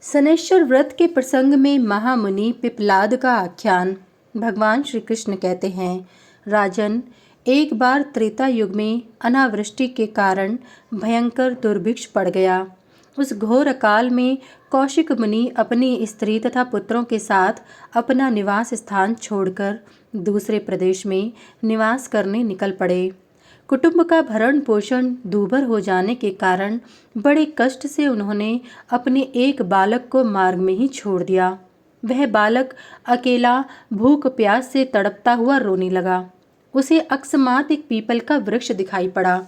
शनैश्चर व्रत के प्रसंग में महामुनि पिप्पलाद का आख्यान। भगवान श्री कृष्ण कहते हैं, राजन, एक बार त्रेता युग में अनावृष्टि के कारण भयंकर दुर्भिक्ष पड़ गया। उस घोर अकाल में कौशिक मुनि अपनी स्त्री तथा पुत्रों के साथ अपना निवास स्थान छोड़कर दूसरे प्रदेश में निवास करने निकल पड़े। कुटुंब का भरण पोषण दूभर हो जाने के कारण बड़े कष्ट से उन्होंने अपने एक बालक को मार्ग में ही छोड़ दिया। वह बालक अकेला भूख प्यास से तड़पता हुआ रोने लगा। उसे अकस्मात एक पीपल का वृक्ष दिखाई पड़ा।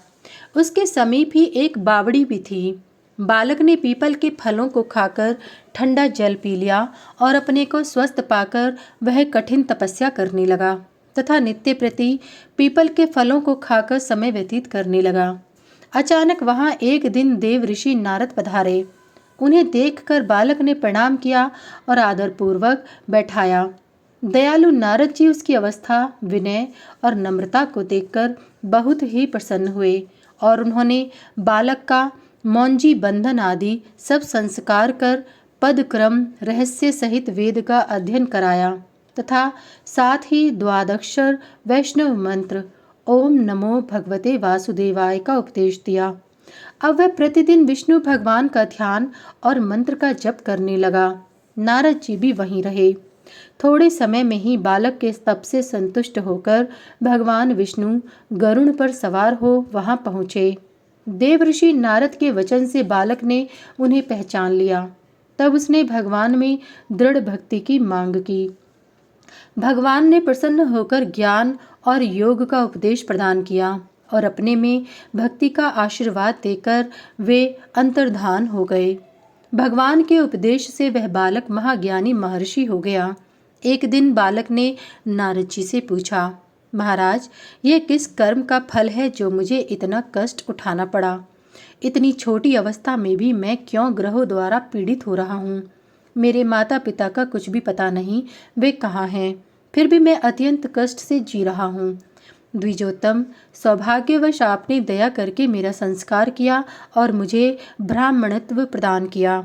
उसके समीप ही एक बावड़ी भी थी। बालक ने पीपल के फलों को खाकर ठंडा जल पी लिया और अपने को स्वस्थ पाकर वह कठिन तपस्या करने लगा तथा नित्य प्रति पीपल के फलों को खाकर समय व्यतीत करने लगा। अचानक वहां एक दिन देव ऋषि नारद पधारे। उन्हें देखकर बालक ने प्रणाम किया और आदरपूर्वक बैठाया। दयालु नारद जी उसकी अवस्था, विनय और नम्रता को देखकर बहुत ही प्रसन्न हुए और उन्होंने बालक का मौंजी बंधन आदि सब संस्कार कर पदक्रम रहस्य सहित वेद का अध्ययन कराया तथा साथ ही द्वादक्षर वैष्णव मंत्र ओम नमो भगवते वासुदेवाय का उपदेश दिया। अब वह प्रतिदिन विष्णु भगवान का ध्यान और मंत्र का जप करने लगा। नारद जी भी वहीं रहे। थोड़े समय में ही बालक के तप से संतुष्ट होकर भगवान विष्णु गरुड़ पर सवार हो वहां पहुंचे। देव ऋषि नारद के वचन से बालक ने उन्हें पहचान लिया। तब उसने भगवान में दृढ़ भक्ति की मांग की। भगवान ने प्रसन्न होकर ज्ञान और योग का उपदेश प्रदान किया और अपने में भक्ति का आशीर्वाद देकर वे अंतर्धान हो गए। भगवान के उपदेश से वह बालक महाज्ञानी महर्षि हो गया। एक दिन बालक ने नारद जी से पूछा, महाराज, यह किस कर्म का फल है जो मुझे इतना कष्ट उठाना पड़ा? इतनी छोटी अवस्था में भी मैं क्यों ग्रहों द्वारा पीड़ित हो रहा हूँ? मेरे माता पिता का कुछ भी पता नहीं, वे कहाँ हैं? फिर भी मैं अत्यंत कष्ट से जी रहा हूँ। द्विजोत्तम, सौभाग्यवश आपने दया करके मेरा संस्कार किया और मुझे ब्राह्मणत्व प्रदान किया।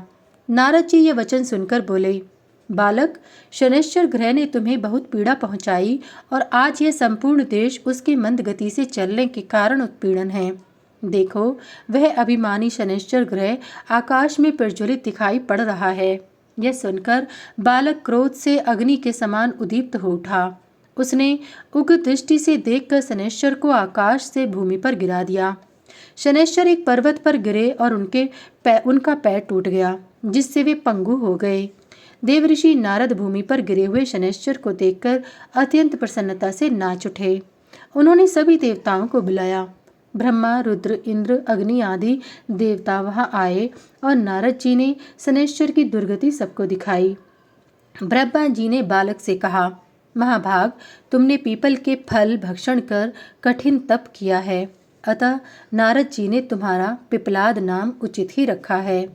नारद जी ये वचन सुनकर बोले, बालक, शनैश्चर ग्रह ने तुम्हें बहुत पीड़ा पहुंचाई और आज यह संपूर्ण देश उसकी मंद गति से चलने के कारण उत्पीड़न है। देखो, वह अभिमानी शनैश्चर ग्रह आकाश में प्रज्वलित दिखाई पड़ रहा है। यह सुनकर बालक क्रोध से अग्नि के समान उद्दीप्त हो उठा। उसने उग्र दृष्टि से देखकर शनैश्चर को आकाश से भूमि पर गिरा दिया। शनैश्चर एक पर्वत पर गिरे और उनका पैर टूट गया, जिससे वे पंगु हो गए। देवऋषि नारद भूमि पर गिरे हुए शनैश्चर को देखकर अत्यंत प्रसन्नता से नाच उठे। उन्होंने सभी देवताओं को बुलाया। ब्रह्मा, रुद्र, इंद्र, अग्नि आदि देवता वहां आए और नारद जी ने शनैश्चर की दुर्गति सबको दिखाई। ब्रह्मा जी ने बालक से कहा, महाभाग, तुमने पीपल के फल भक्षण कर कठिन तप किया है, अतः नारद जी ने तुम्हारा पिप्पलाद नाम उचित ही रखा है।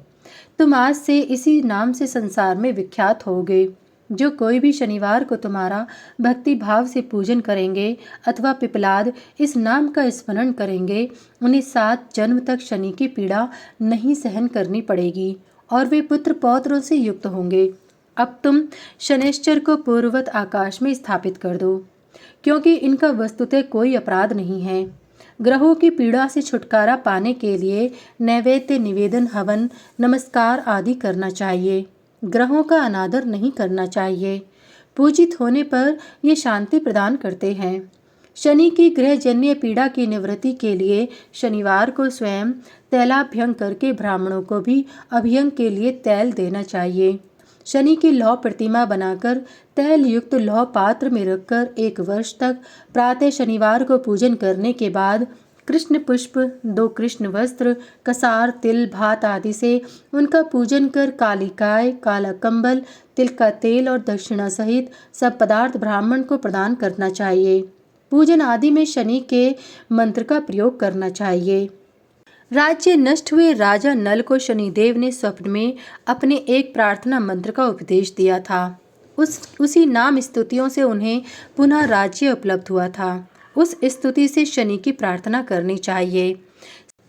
तुम आज से इसी नाम से संसार में विख्यात होगे। जो कोई भी शनिवार को तुम्हारा भक्ति भाव से पूजन करेंगे अथवा पिप्पलाद इस नाम का स्मरण करेंगे, उन्हें 7 जन्म तक शनि की पीड़ा नहीं सहन करनी पड़ेगी और वे पुत्र पौत्रों से युक्त होंगे। अब तुम शनैश्चर को पूर्ववत आकाश में स्थापित कर दो, क्योंकि इनका वस्तुतः कोई अपराध नहीं है। ग्रहों की पीड़ा से छुटकारा पाने के लिए नैवेद्य, निवेदन, हवन, नमस्कार आदि करना चाहिए। ग्रहों का अनादर नहीं करना चाहिए। पूजित होने पर ये शांति प्रदान करते हैं। शनि की ग्रहजन्य पीड़ा की निवृत्ति के लिए शनिवार को स्वयं तैलाभ्यंग करके ब्राह्मणों को भी अभ्यंग के लिए तैल देना चाहिए। शनि की लौह प्रतिमा बनाकर तैल युक्त लौह पात्र में रखकर 1 वर्ष तक प्रातः शनिवार को पूजन करने के बाद कृष्ण पुष्प, 2 कृष्ण वस्त्र, कसार, तिल, भात आदि से उनका पूजन कर कालिकाय, काला कंबल, तिल का तेल और दक्षिणा सहित सब पदार्थ ब्राह्मण को प्रदान करना चाहिए। पूजन आदि में शनि के मंत्र का प्रयोग करना चाहिए। राज्य नष्ट हुए राजा नल को शनिदेव ने स्वप्न में अपने एक प्रार्थना मंत्र का उपदेश दिया था। उसी नाम स्तुतियों से उन्हें पुनः राज्य उपलब्ध हुआ था। उस स्तुति से शनि की प्रार्थना करनी चाहिए।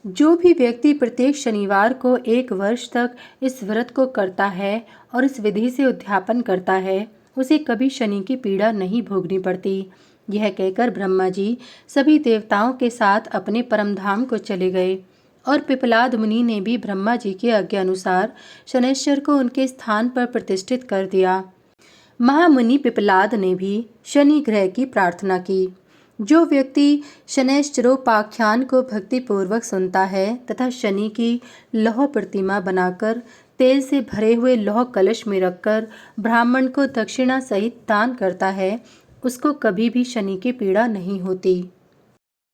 जो भी व्यक्ति प्रत्येक शनिवार को 1 वर्ष तक इस व्रत को करता है और इस विधि से उद्यापन करता है, उसे कभी शनि की पीड़ा नहीं भोगनी पड़ती। यह कहकर ब्रह्मा जी सभी देवताओं के साथ अपने परमधाम को चले गए और पिपलाद मुनि ने भी ब्रह्मा जी के आज्ञानुसार शनैश्चर को उनके स्थान पर प्रतिष्ठित कर दिया। महामुनि पिपलाद ने भी शनि ग्रह की प्रार्थना की। जो व्यक्ति शनैश्चरोपाख्यान को भक्तिपूर्वक सुनता है तथा शनि की लौह प्रतिमा बनाकर तेल से भरे हुए लौह कलश में रखकर ब्राह्मण को दक्षिणा सहित दान करता है, उसको कभी भी शनि की पीड़ा नहीं होती।